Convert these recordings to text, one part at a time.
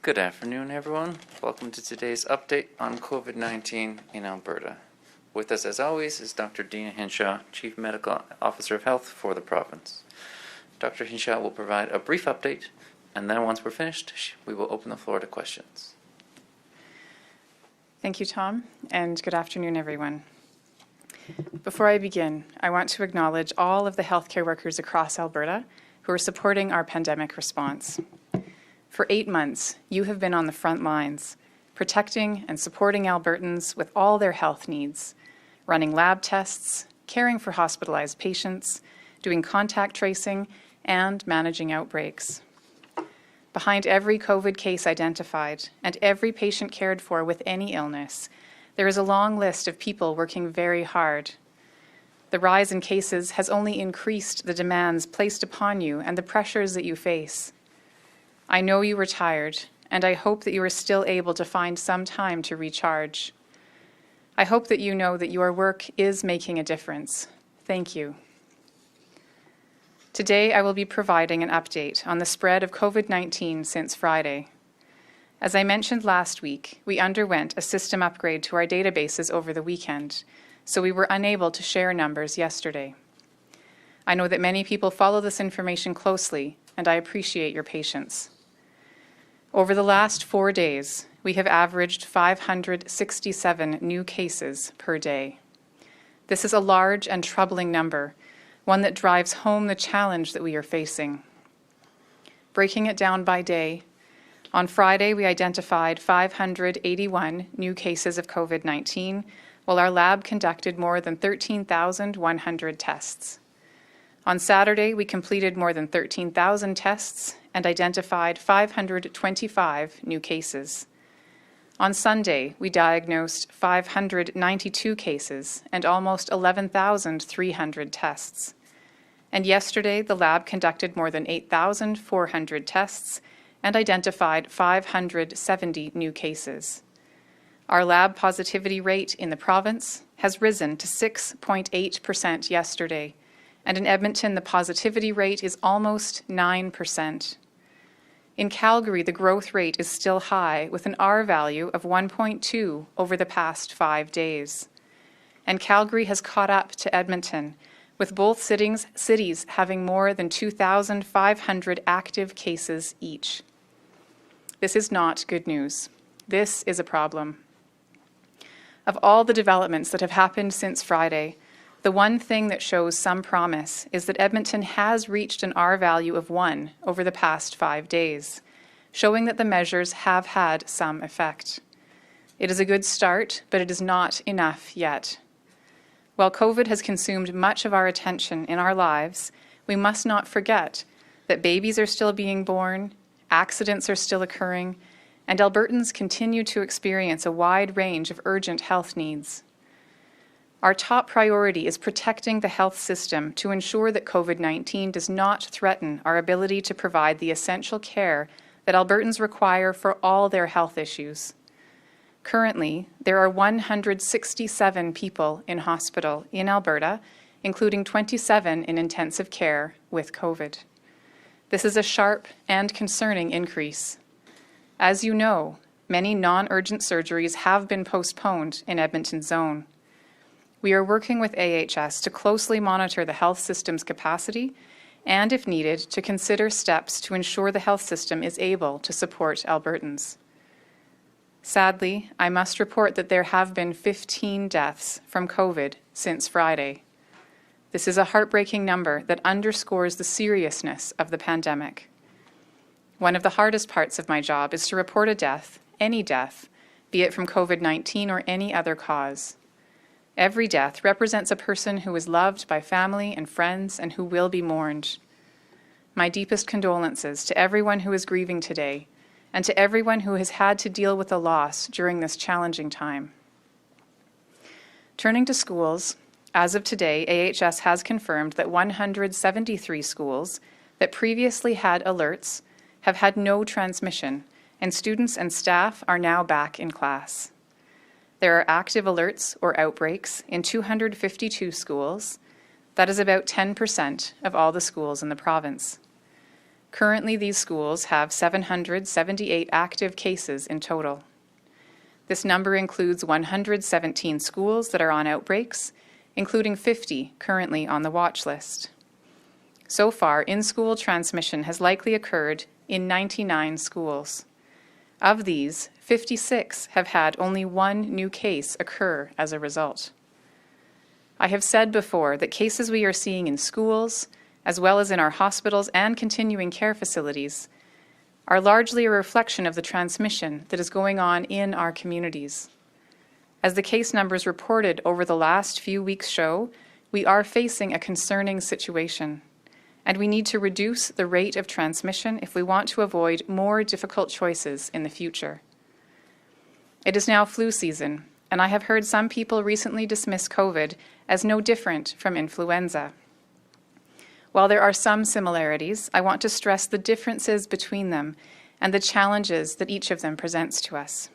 Good afternoon, everyone. Welcome to today's update on COVID-19 in Alberta. With us, as always, is Dr. Dina Hinshaw, Chief Medical Officer of Health for the province. Dr. Hinshaw will provide a brief update, and then once we're finished, we will open the floor to questions. Thank you, Tom, and good afternoon, everyone. Before I begin, I want to acknowledge all of the healthcare workers across Alberta who are supporting our pandemic response. For 8 months, you have been on the front lines, protecting and supporting Albertans with all their health needs, running lab tests, caring for hospitalized patients, doing contact tracing, and managing outbreaks. Behind every COVID case identified and every patient cared for with any illness, there is a long list of people working very hard. The rise in cases has only increased the demands placed upon you and the pressures that you face. I know you were tired, and I hope that you are still able to find some time to recharge. I hope that you know that your work is making a difference. Thank you. Today, I will be providing an update on the spread of COVID-19 since Friday. As I mentioned last week, we underwent a system upgrade to our databases over the weekend, so we were unable to share numbers yesterday. I know that many people follow this information closely, and I appreciate your patience. Over the last 4 days, we have averaged 567 new cases per day. This is a large and troubling number, one that drives home the challenge that we are facing. Breaking it down by day, on Friday we identified 581 new cases of COVID-19, while our lab conducted more than 13,100 tests. On Saturday, we completed more than 13,000 tests and identified 525 new cases. On Sunday, we diagnosed 592 cases and almost 11,300 tests. And yesterday, the lab conducted more than 8,400 tests and identified 570 new cases. Our lab positivity rate in the province has risen to 6.8% yesterday, and in Edmonton, the positivity rate is almost 9%. In Calgary, the growth rate is still high, with an R value of 1.2 over the past 5 days. And Calgary has caught up to Edmonton, with both cities having more than 2,500 active cases each. This is not good news. This is a problem. Of all the developments that have happened since Friday, the one thing that shows some promise is that Edmonton has reached an R value of 1 over the past 5 days, showing that the measures have had some effect. It is a good start, but it is not enough yet. While COVID has consumed much of our attention in our lives, we must not forget that babies are still being born, accidents are still occurring, and Albertans continue to experience a wide range of urgent health needs. Our top priority is protecting the health system to ensure that COVID-19 does not threaten our ability to provide the essential care that Albertans require for all their health issues. Currently, there are 167 people in hospital in Alberta, including 27 in intensive care with COVID. This is a sharp and concerning increase. As you know, many non-urgent surgeries have been postponed in Edmonton Zone. We are working with AHS to closely monitor the health system's capacity and, if needed, to consider steps to ensure the health system is able to support Albertans. Sadly, I must report that there have been 15 deaths from COVID since Friday. This is a heartbreaking number that underscores the seriousness of the pandemic. One of the hardest parts of my job is to report a death, any death, be it from COVID-19 or any other cause. Every death represents a person who is loved by family and friends and who will be mourned. My deepest condolences to everyone who is grieving today and to everyone who has had to deal with a loss during this challenging time. Turning to schools, as of today, AHS has confirmed that 173 schools that previously had alerts have had no transmission, and students and staff are now back in class. There are active alerts or outbreaks in 252 schools. That is about 10% of all the schools in the province. Currently, these schools have 778 active cases in total. This number includes 117 schools that are on outbreaks, including 50 currently on the watch list. So far, in-school transmission has likely occurred in 99 schools. Of these, 56 have had only one new case occur as a result. I have said before that cases we are seeing in schools, as well as in our hospitals and continuing care facilities, are largely a reflection of the transmission that is going on in our communities. As the case numbers reported over the last few weeks show, we are facing a concerning situation, and we need to reduce the rate of transmission if we want to avoid more difficult choices in the future. It is now flu season, and I have heard some people recently dismiss COVID as no different from influenza. While there are some similarities, I want to stress the differences between them and the challenges that each of them presents to us.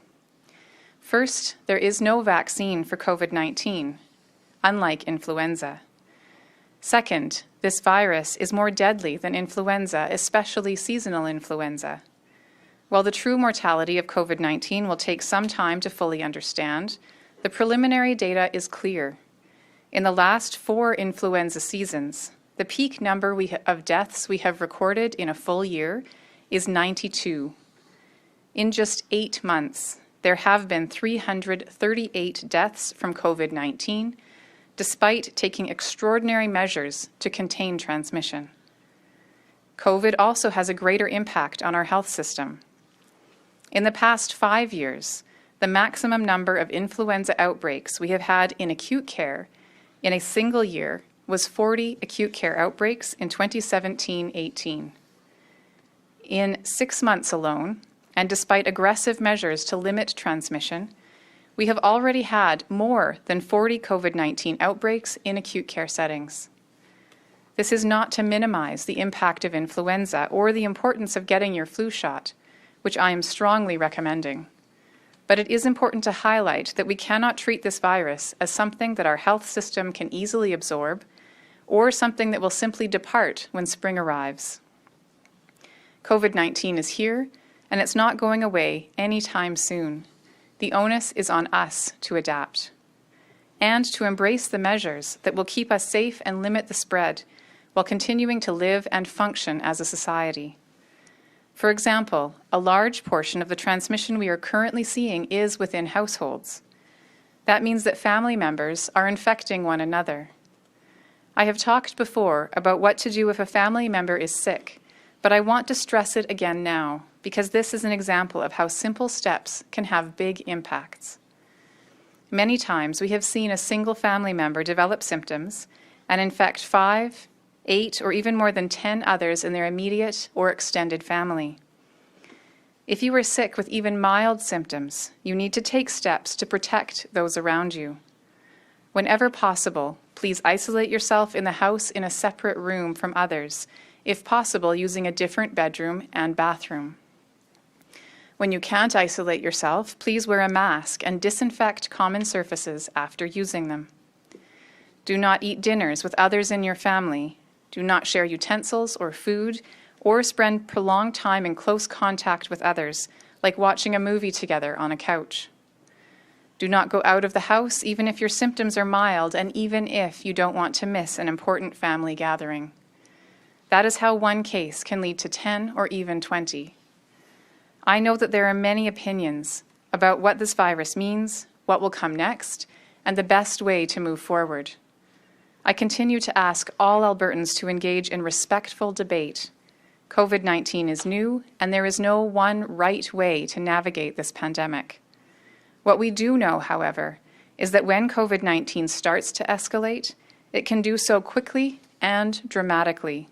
First, there is no vaccine for COVID-19, unlike influenza. Second, this virus is more deadly than influenza, especially seasonal influenza. While the true mortality of COVID-19 will take some time to fully understand, the preliminary data is clear. In the last 4 influenza seasons, the peak number of deaths we have recorded in a full year is 92. In just 8 months, there have been 338 deaths from COVID-19, despite taking extraordinary measures to contain transmission. COVID also has a greater impact on our health system. In the past 5 years, the maximum number of influenza outbreaks we have had in acute care in a single year was 40 acute care outbreaks in 2017-18. In 6 months alone, and despite aggressive measures to limit transmission, we have already had more than 40 COVID-19 outbreaks in acute care settings. This is not to minimize the impact of influenza or the importance of getting your flu shot, which I am strongly recommending. But it is important to highlight that we cannot treat this virus as something that our health system can easily absorb or something that will simply depart when spring arrives. COVID-19 is here, and it's not going away anytime soon. The onus is on us to adapt and to embrace the measures that will keep us safe and limit the spread while continuing to live and function as a society. For example, a large portion of the transmission we are currently seeing is within households. That means that family members are infecting one another. I have talked before about what to do if a family member is sick, but I want to stress it again now, because this is an example of how simple steps can have big impacts. Many times we have seen a single family member develop symptoms and infect 5, 8, or even more than 10 others in their immediate or extended family. If you are sick with even mild symptoms, you need to take steps to protect those around you. Whenever possible, please isolate yourself in the house in a separate room from others, if possible using a different bedroom and bathroom. When you can't isolate yourself, please wear a mask and disinfect common surfaces after using them. Do not eat dinners with others in your family. Do not share utensils or food, or spend prolonged time in close contact with others, like watching a movie together on a couch. Do not go out of the house even if your symptoms are mild and even if you don't want to miss an important family gathering. That is how one case can lead to 10 or even 20. I know that there are many opinions about what this virus means, what will come next, and the best way to move forward. I continue to ask all Albertans to engage in respectful debate. COVID-19 is new, and there is no one right way to navigate this pandemic. What we do know, however, is that when COVID-19 starts to escalate, it can do so quickly and dramatically.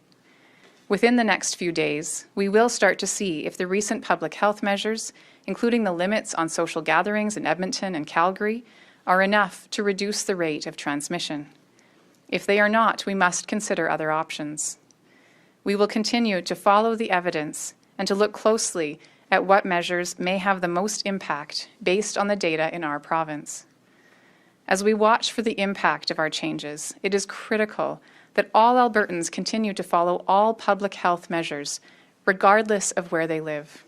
Within the next few days, we will start to see if the recent public health measures, including the limits on social gatherings in Edmonton and Calgary, are enough to reduce the rate of transmission. If they are not, we must consider other options. We will continue to follow the evidence and to look closely at what measures may have the most impact based on the data in our province. As we watch for the impact of our changes, it is critical that all Albertans continue to follow all public health measures, regardless of where they live.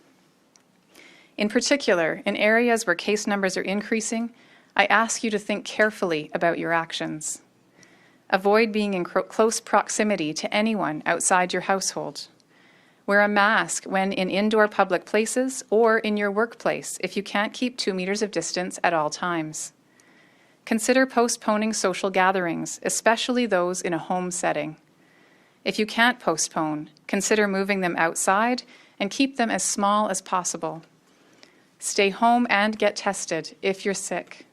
In particular, in areas where case numbers are increasing, I ask you to think carefully about your actions. Avoid being in close proximity to anyone outside your household. Wear a mask when in indoor public places or in your workplace if you can't keep 2 meters of distance at all times. Consider postponing social gatherings, especially those in a home setting. If you can't postpone, consider moving them outside and keep them as small as possible. Stay home and get tested if you're sick.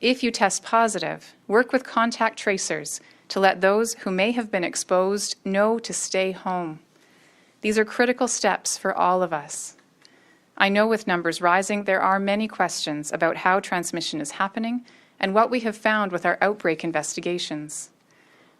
If you test positive, work with contact tracers to let those who may have been exposed know to stay home. These are critical steps for all of us. I know with numbers rising, there are many questions about how transmission is happening and what we have found with our outbreak investigations.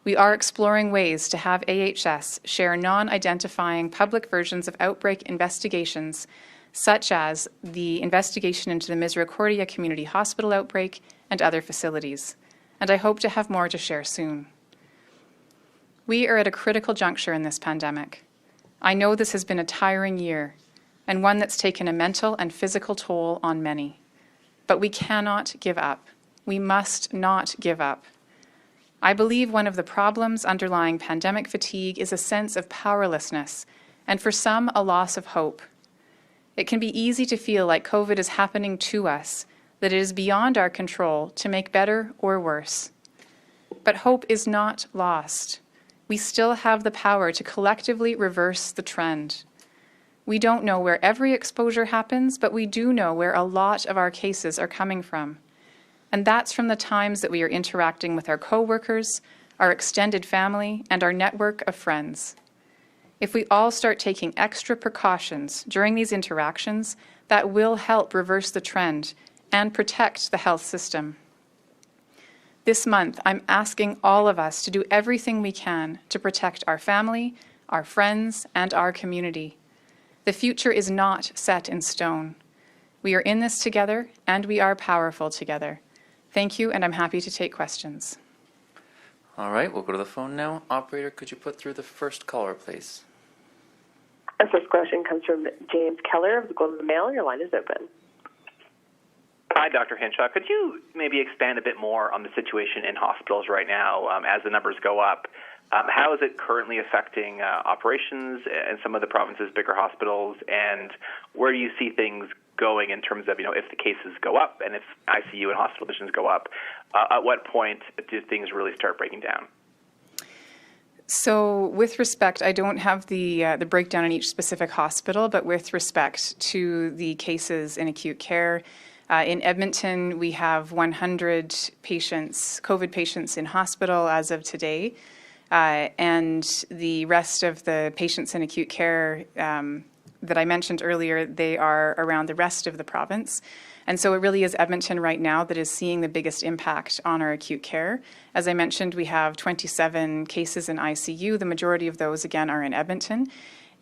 We are exploring ways to have AHS share non-identifying public versions of outbreak investigations, such as the investigation into the Misericordia Community Hospital outbreak and other facilities, and I hope to have more to share soon. We are at a critical juncture in this pandemic. I know this has been a tiring year, and one that's taken a mental and physical toll on many. But we cannot give up. We must not give up. I believe one of the problems underlying pandemic fatigue is a sense of powerlessness, and for some, a loss of hope. It can be easy to feel like COVID is happening to us, that it is beyond our control to make better or worse. But hope is not lost. We still have the power to collectively reverse the trend. We don't know where every exposure happens, but we do know where a lot of our cases are coming from. And that's from the times that we are interacting with our coworkers, our extended family, and our network of friends. If we all start taking extra precautions during these interactions, that will help reverse the trend and protect the health system. This month, I'm asking all of us to do everything we can to protect our family, our friends, and our community. The future is not set in stone. We are in this together, and we are powerful together. Thank you, and I'm happy to take questions. All right, we'll go to the phone now. Operator, could you put through the first caller, please? Our first question comes from James Keller of the Globe and Mail. Your line is open. Hi, Dr. Hinshaw. Could you maybe expand a bit more on the situation in hospitals right now as the numbers go up? How is it currently affecting operations in some of the province's bigger hospitals, and where do you see things going in terms of, if the cases go up and if ICU and hospital admissions go up, at what point do things really start breaking down? So with respect, I don't have the breakdown in each specific hospital, but with respect to the cases in acute care, in Edmonton, we have 100 patients, COVID patients in hospital as of today, and the rest of the patients in acute care that I mentioned earlier, they are around the rest of the province. And so it really is Edmonton right now that is seeing the biggest impact on our acute care. As I mentioned, we have 27 cases in ICU. The majority of those, again, are in Edmonton.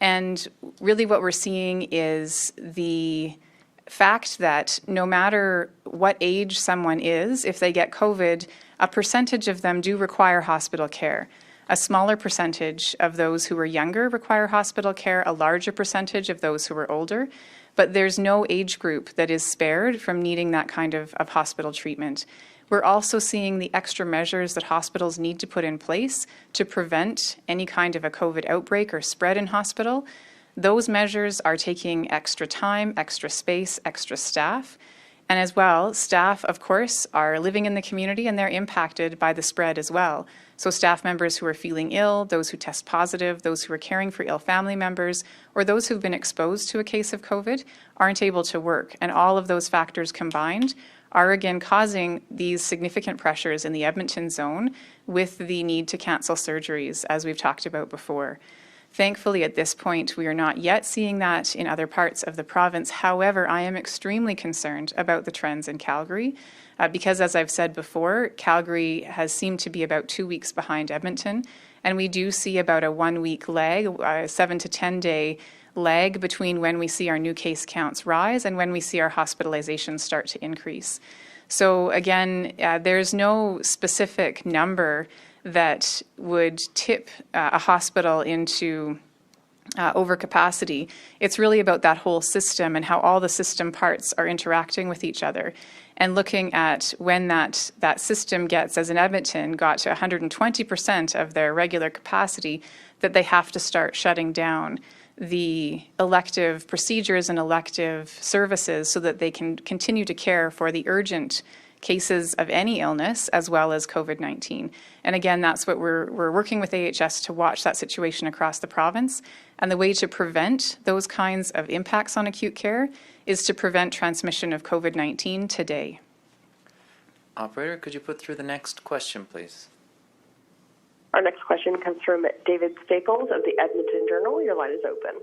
And really what we're seeing is the fact that no matter what age someone is, if they get COVID, a percentage of them do require hospital care. A smaller percentage of those who are younger require hospital care, a larger percentage of those who are older. But there's no age group that is spared from needing that kind of hospital treatment. We're also seeing the extra measures that hospitals need to put in place to prevent any kind of a COVID outbreak or spread in hospital. Those measures are taking extra time, extra space, extra staff. And as well, staff, of course, are living in the community and they're impacted by the spread as well. So staff members who are feeling ill, those who test positive, those who are caring for ill family members, or those who've been exposed to a case of COVID aren't able to work. And all of those factors combined are again causing these significant pressures in the Edmonton zone with the need to cancel surgeries, as we've talked about before. Thankfully, at this point, we are not yet seeing that in other parts of the province. However, I am extremely concerned about the trends in Calgary because, as I've said before, Calgary has seemed to be about 2 weeks behind Edmonton, and we do see about a 1 week lag, 7 to 10 day lag between when we see our new case counts rise and when we see our hospitalizations start to increase. So again, there's no specific number that would tip a hospital into overcapacity. It's really about that whole system and how all the system parts are interacting with each other, and looking at when that system gets, as in Edmonton, got to 120% of their regular capacity, that they have to start shutting down the elective procedures and elective services so that they can continue to care for the urgent cases of any illness as well as COVID-19. And again, that's what we're working with AHS to watch that situation across the province. And the way to prevent those kinds of impacts on acute care is to prevent transmission of COVID-19 today. Operator, could you put through the next question, please? Our next question comes from David Staples of the Edmonton Journal. Your line is open.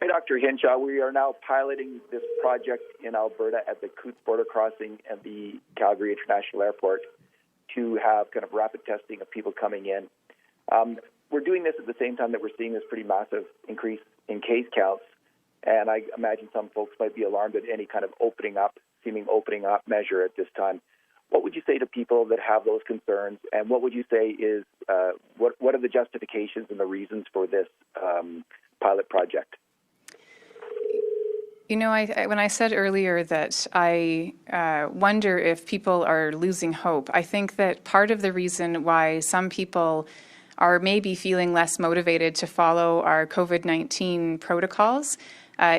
Hi, Dr. Hinshaw. We are now piloting this project in Alberta at the Coutts border crossing and the Calgary International Airport to have kind of rapid testing of people coming in. We're doing this at the same time that we're seeing this pretty massive increase in case counts, and I imagine some folks might be alarmed at any kind of seeming opening up measure at this time. What would you say to people that have those concerns, and what would you say is what are the justifications and the reasons for this pilot project? You know, when I said earlier that I wonder if people are losing hope, I think that part of the reason why some people are maybe feeling less motivated to follow our COVID-19 protocols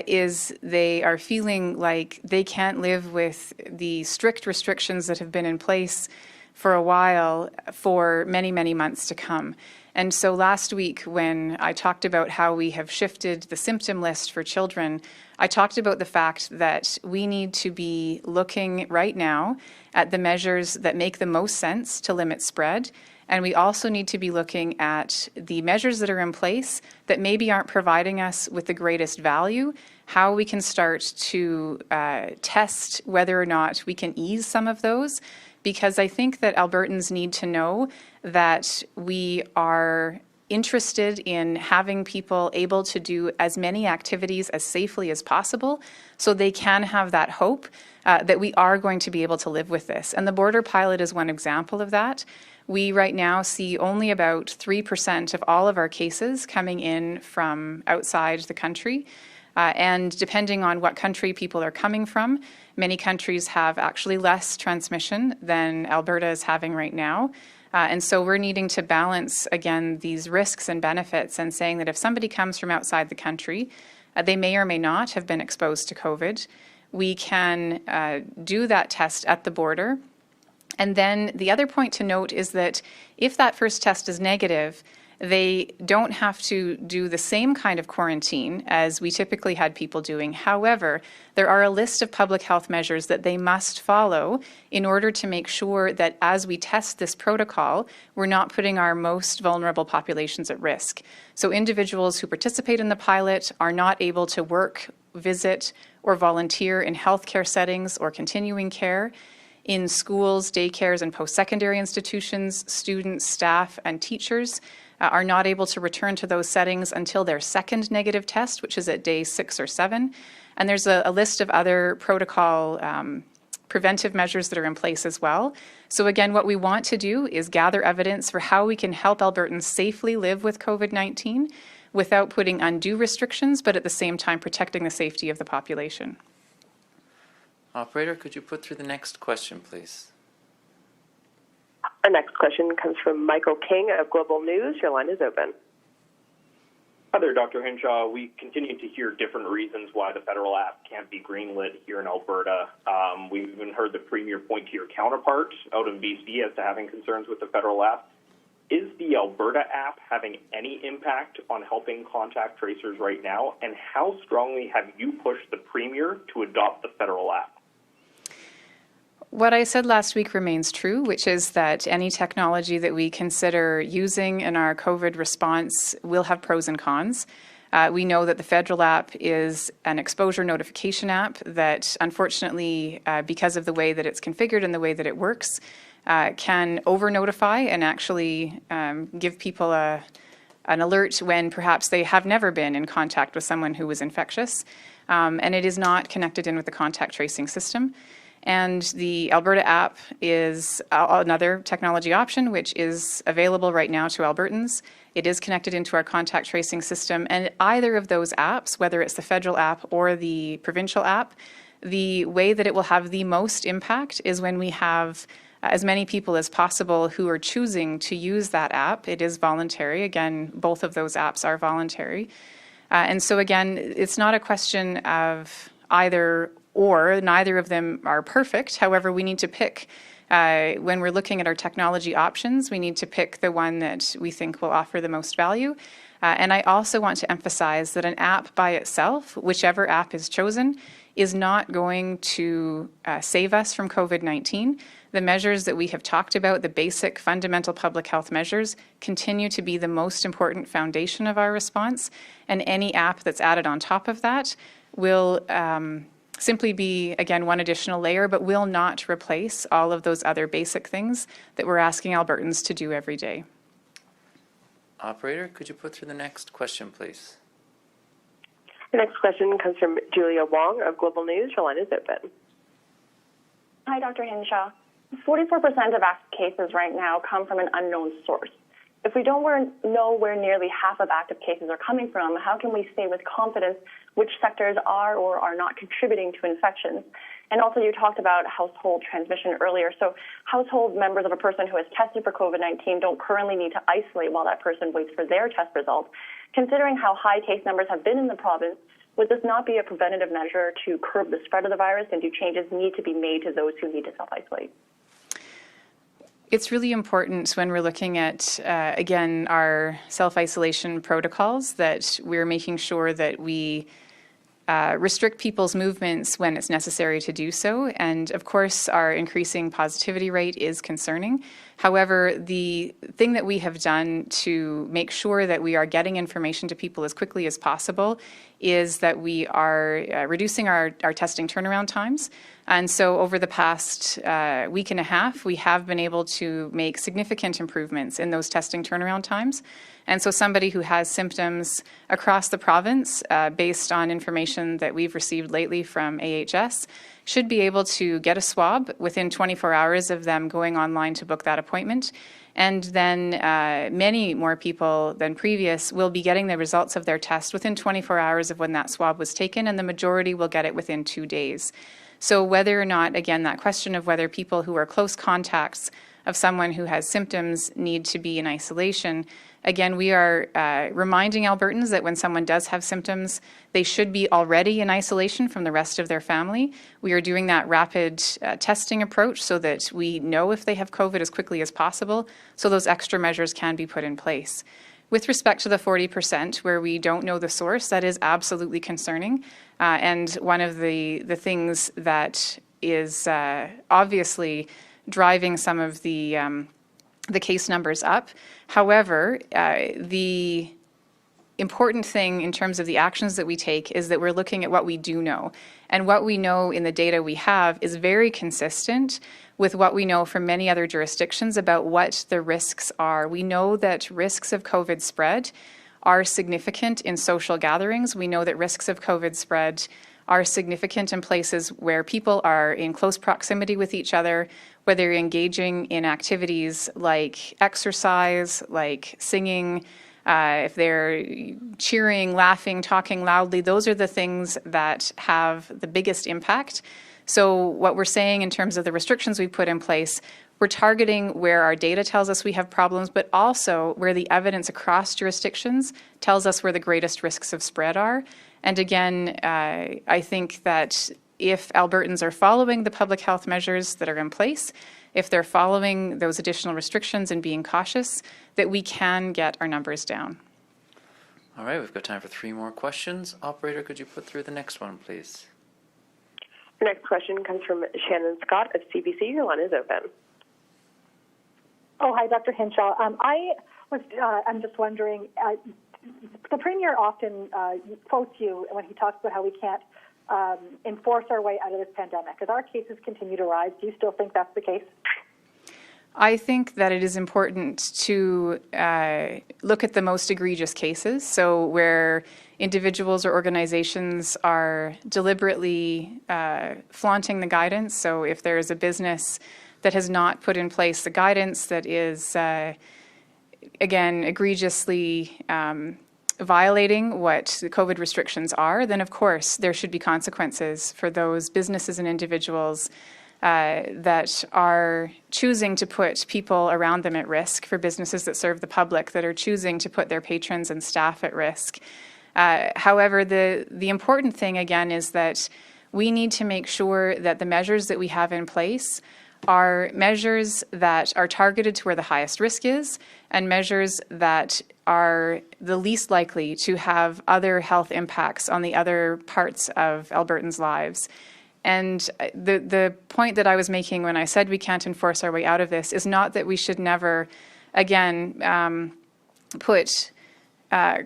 is they are feeling like they can't live with the strict restrictions that have been in place for a while for many, many months to come. And so last week, when I talked about how we have shifted the symptom list for children, I talked about the fact that we need to be looking right now at the measures that make the most sense to limit spread. And we also need to be looking at the measures that are in place that maybe aren't providing us with the greatest value, how we can start to test whether or not we can ease some of those. Because I think that Albertans need to know that we are interested in having people able to do as many activities as safely as possible so they can have that hope that we are going to be able to live with this. And the border pilot is one example of that. We right now see only about 3% of all of our cases coming in from outside the country. And depending on what country people are coming from, many countries have actually less transmission than Alberta is having right now. And so we're needing to balance, again, these risks and benefits and saying that if somebody comes from outside the country, they may or may not have been exposed to COVID. We can do that test at the border. And then the other point to note is that if that first test is negative, they don't have to do the same kind of quarantine as we typically had people doing. However, there are a list of public health measures that they must follow in order to make sure that as we test this protocol, we're not putting our most vulnerable populations at risk. So individuals who participate in the pilot are not able to work, visit, or volunteer in healthcare settings or continuing care. In schools, daycares, and post-secondary institutions, students, staff, and teachers are not able to return to those settings until their second negative test, which is at day 6 or 7. And there's a list of other protocol preventive measures that are in place as well. So again, what we want to do is gather evidence for how we can help Albertans safely live with COVID-19 without putting undue restrictions, but at the same time protecting the safety of the population. Operator, could you put through the next question, please? Our next question comes from Michael King of Global News. Your line is open. Hi there, Dr. Hinshaw. We continue to hear different reasons why the federal app can't be greenlit here in Alberta. We've even heard the Premier point to your counterpart out in BC as to having concerns with the federal app. Is the Alberta app having any impact on helping contact tracers right now? And how strongly have you pushed the Premier to adopt the federal app? What I said last week remains true, which is that any technology that we consider using in our COVID response will have pros and cons. We know that the federal app is an exposure notification app that, unfortunately, because of the way that it's configured and the way that it works, can over-notify and actually give people an alert when perhaps they have never been in contact with someone who was infectious. And it is not connected in with the contact tracing system. And the Alberta App is another technology option which is available right now to Albertans. It is connected into our contact tracing system, and either of those apps, whether it's the federal app or the provincial app, the way that it will have the most impact is when we have as many people as possible who are choosing to use that app. It is voluntary. Again, both of those apps are voluntary. And so again, it's not a question of either or. Neither of them are perfect. However, we need to pick, when we're looking at our technology options, we need to pick the one that we think will offer the most value. And I also want to emphasize that an app by itself, whichever app is chosen, is not going to save us from COVID-19. The measures that we have talked about, the basic fundamental public health measures, continue to be the most important foundation of our response. And any app that's added on top of that will simply be, again, one additional layer, but will not replace all of those other basic things that we're asking Albertans to do every day. Operator, could you put through the next question, please? The next question comes from Julia Wong of Global News. Your line is open. Hi, Dr. Hinshaw. 44% of active cases right now come from an unknown source. If we don't know where nearly half of active cases are coming from, how can we say with confidence which sectors are or are not contributing to infections? And also, you talked about household transmission earlier. So household members of a person who has tested for COVID-19 don't currently need to isolate while that person waits for their test results. Considering how high case numbers have been in the province, would this not be a preventative measure to curb the spread of the virus, and do changes need to be made to those who need to self-isolate? It's really important when we're looking at, again, our self-isolation protocols that we're making sure that we restrict people's movements when it's necessary to do so. And of course, our increasing positivity rate is concerning. However, the thing that we have done to make sure that we are getting information to people as quickly as possible is that we are reducing our testing turnaround times. And so over the past week and a half, we have been able to make significant improvements in those testing turnaround times. And so somebody who has symptoms across the province, based on information that we've received lately from AHS, should be able to get a swab within 24 hours of them going online to book that appointment. And then many more people than previous will be getting the results of their test within 24 hours of when that swab was taken, and the majority will get it within 2 days. So whether or not, again, that question of whether people who are close contacts of someone who has symptoms need to be in isolation, again, we are reminding Albertans that when someone does have symptoms, they should be already in isolation from the rest of their family. We are doing that rapid testing approach so that we know if they have COVID as quickly as possible, so those extra measures can be put in place. With respect to the 40% where we don't know the source, that is absolutely concerning. And one of the things that is obviously driving some of the case numbers up. However, the important thing in terms of the actions that we take is that we're looking at what we do know. And what we know in the data we have is very consistent with what we know from many other jurisdictions about what the risks are. We know that risks of COVID spread are significant in social gatherings. We know that risks of COVID spread are significant in places where people are in close proximity with each other, whether you're engaging in activities like exercise, like singing, if they're cheering, laughing, talking loudly. Those are the things that have the biggest impact. So what we're saying in terms of the restrictions we put in place, we're targeting where our data tells us we have problems, but also where the evidence across jurisdictions tells us where the greatest risks of spread are. And again, I think that if Albertans are following the public health measures that are in place, if they're following those additional restrictions and being cautious, that we can get our numbers down. All right, we've got time for 3 more questions. Operator, could you put through the next one, please? The next question comes from Shannon Scott of CBC. Your line is open. Oh, hi, Dr. Hinshaw. I'm just wondering, the Premier often quotes you when he talks about how we can't enforce our way out of this pandemic. As our cases continue to rise, do you still think that's the case? I think that it is important to look at the most egregious cases, so where individuals or organizations are deliberately flaunting the guidance. So if there is a business that has not put in place the guidance that is, again, egregiously violating what the COVID restrictions are, then of course there should be consequences for those businesses and individuals that are choosing to put people around them at risk, for businesses that serve the public that are choosing to put their patrons and staff at risk. However, the important thing, again, is that we need to make sure that the measures that we have in place are measures that are targeted to where the highest risk is, and measures that are the least likely to have other health impacts on the other parts of Albertans' lives. And the point that I was making when I said we can't enforce our way out of this is not that we should never, again, put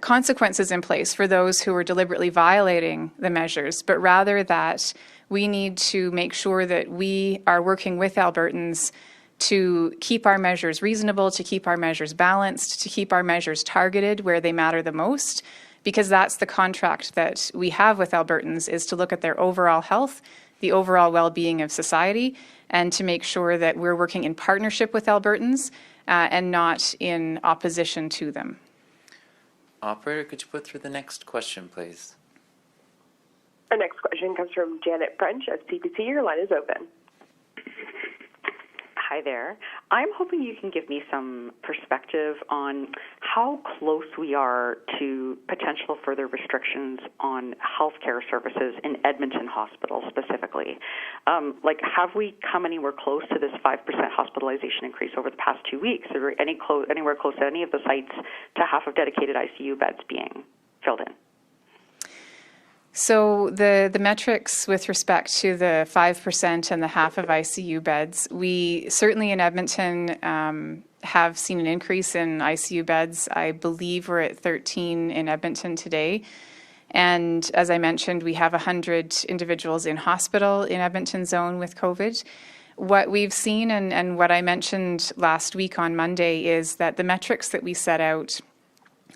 consequences in place for those who are deliberately violating the measures, but rather that we need to make sure that we are working with Albertans to keep our measures reasonable, to keep our measures balanced, to keep our measures targeted where they matter the most, because that's the contract that we have with Albertans, is to look at their overall health, the overall well-being of society, and to make sure that we're working in partnership with Albertans and not in opposition to them. Operator, could you put through the next question, please? Our next question comes from Janet French of CPC. Your line is open. Hi there. I'm hoping you can give me some perspective on how close we are to potential further restrictions on healthcare services in Edmonton Hospital specifically. Have we come anywhere close to this 5% hospitalization increase over the past 2 weeks? Are we anywhere close at any of the sites to half of dedicated ICU beds being filled in? So the metrics with respect to the 5% and the half of ICU beds, we certainly in Edmonton have seen an increase in ICU beds. I believe we're at 13 in Edmonton today. And as I mentioned, we have 100 individuals in hospital in Edmonton zone with COVID. What we've seen and what I mentioned last week on Monday is that the metrics that we set out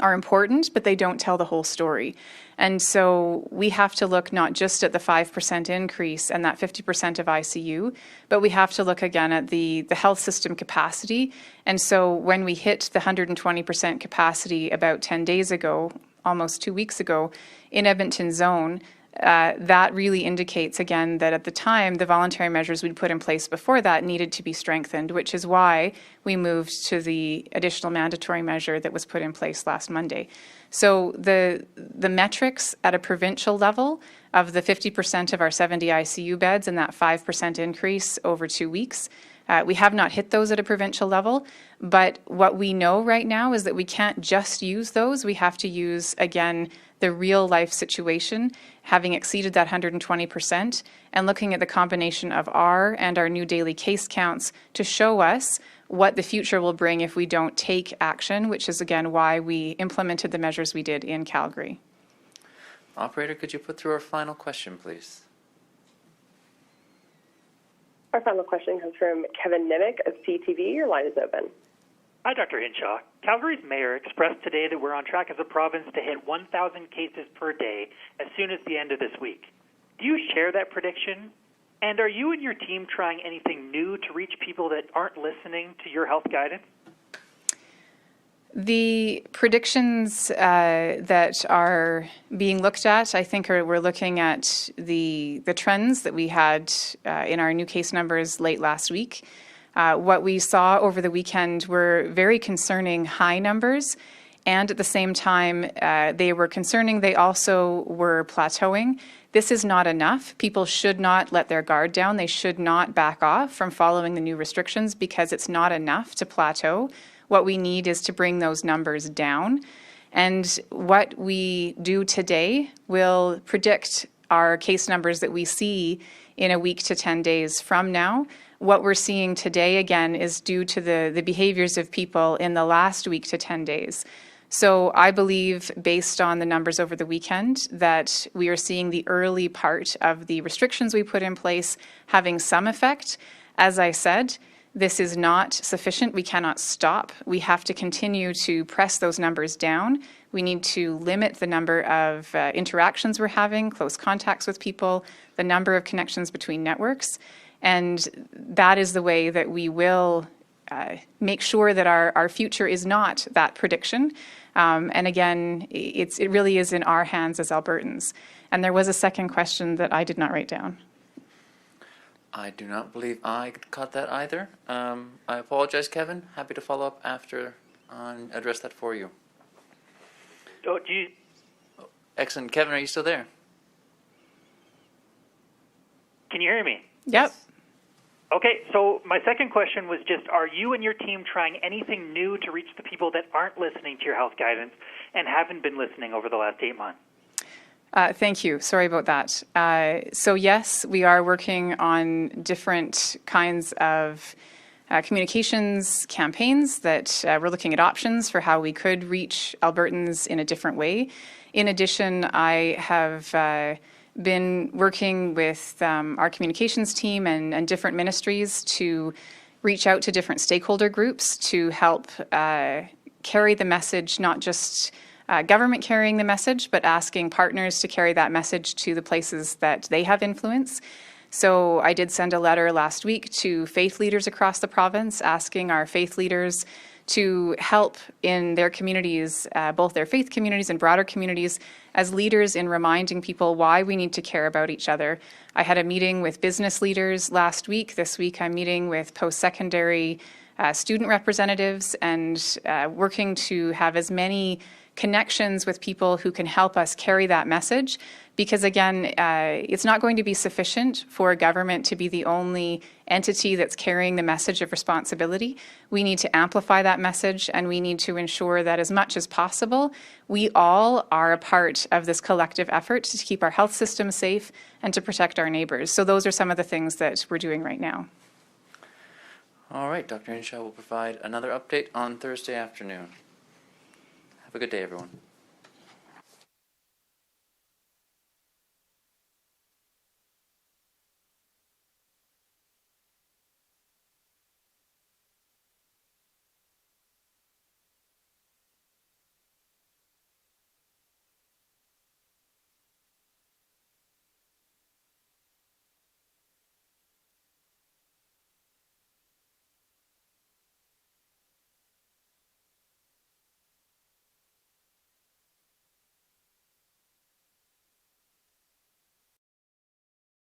are important, but they don't tell the whole story. And so we have to look not just at the 5% increase and that 50% of ICU, but we have to look again at the health system capacity. And so when we hit the 120% capacity about 10 days ago, almost 2 weeks ago, in Edmonton zone, that really indicates, again, that at the time, the voluntary measures we'd put in place before that needed to be strengthened, which is why we moved to the additional mandatory measure that was put in place last Monday. So the metrics at a provincial level of the 50% of our 70 ICU beds and that 5% increase over 2 weeks, we have not hit those at a provincial level, but what we know right now is that we can't just use those. We have to use, again, the real life situation, having exceeded that 120%, and looking at the combination of our and our new daily case counts to show us what the future will bring if we don't take action, which is, again, why we implemented the measures we did in Calgary. Operator, could you put through our final question, please? Our final question comes from Kevin Nimick of CTV. Your line is open. Hi, Dr. Hinshaw. Calgary's mayor expressed today that we're on track as a province to hit 1,000 cases per day as soon as the end of this week. Do you share that prediction? And are you and your team trying anything new to reach people that aren't listening to your health guidance? The predictions that are being looked at, I think, we're looking at the trends that we had in our new case numbers late last week. What we saw over the weekend were very concerning high numbers, and at the same time, they were concerning. They also were plateauing. This is not enough. People should not let their guard down. They should not back off from following the new restrictions because it's not enough to plateau. What we need is to bring those numbers down. And what we do today will predict our case numbers that we see in a week to 10 days from now. What we're seeing today, again, is due to the behaviors of people in the last week to 10 days. So I believe, based on the numbers over the weekend, that we are seeing the early part of the restrictions we put in place having some effect. As I said, This is not sufficient. We cannot stop. We have to continue to press those numbers down. We need to limit the number of interactions we're having, close contacts with people, the number of connections between networks. And that is the way that we will make sure that our future is not that prediction. And again, it really is in our hands as Albertans. And there was a second question that I did not write down. I do not believe I caught that either. I apologize, Kevin. Happy to follow up after and address that for you. Oh, do you? Excellent. Kevin, are you still there? Can you hear me? Yep. Okay, so my second question was just, are you and your team trying anything new to reach the people that aren't listening to your health guidance and haven't been listening over the last 8 months? Thank you. Sorry about that. So yes, we are working on different kinds of communications campaigns that we're looking at options for how we could reach Albertans in a different way. In addition, I have been working with our communications team and different ministries to reach out to different stakeholder groups to help carry the message, not just government carrying the message, but asking partners to carry that message to the places that they have influence. So I did send a letter last week to faith leaders across the province asking our faith leaders to help in their communities, both their faith communities and broader communities, as leaders in reminding people why we need to care about each other. I had a meeting with business leaders last week. This week I'm meeting with post-secondary student representatives and working to have as many connections with people who can help us carry that message. Because again, it's not going to be sufficient for government to be the only entity that's carrying the message of responsibility. We need to amplify that message, and we need to ensure that as much as possible, we all are a part of this collective effort to keep our health system safe and to protect our neighbours. So those are some of the things that we're doing right now. All right, Dr. Hinshaw will provide another update on Thursday afternoon. Have a good day, everyone.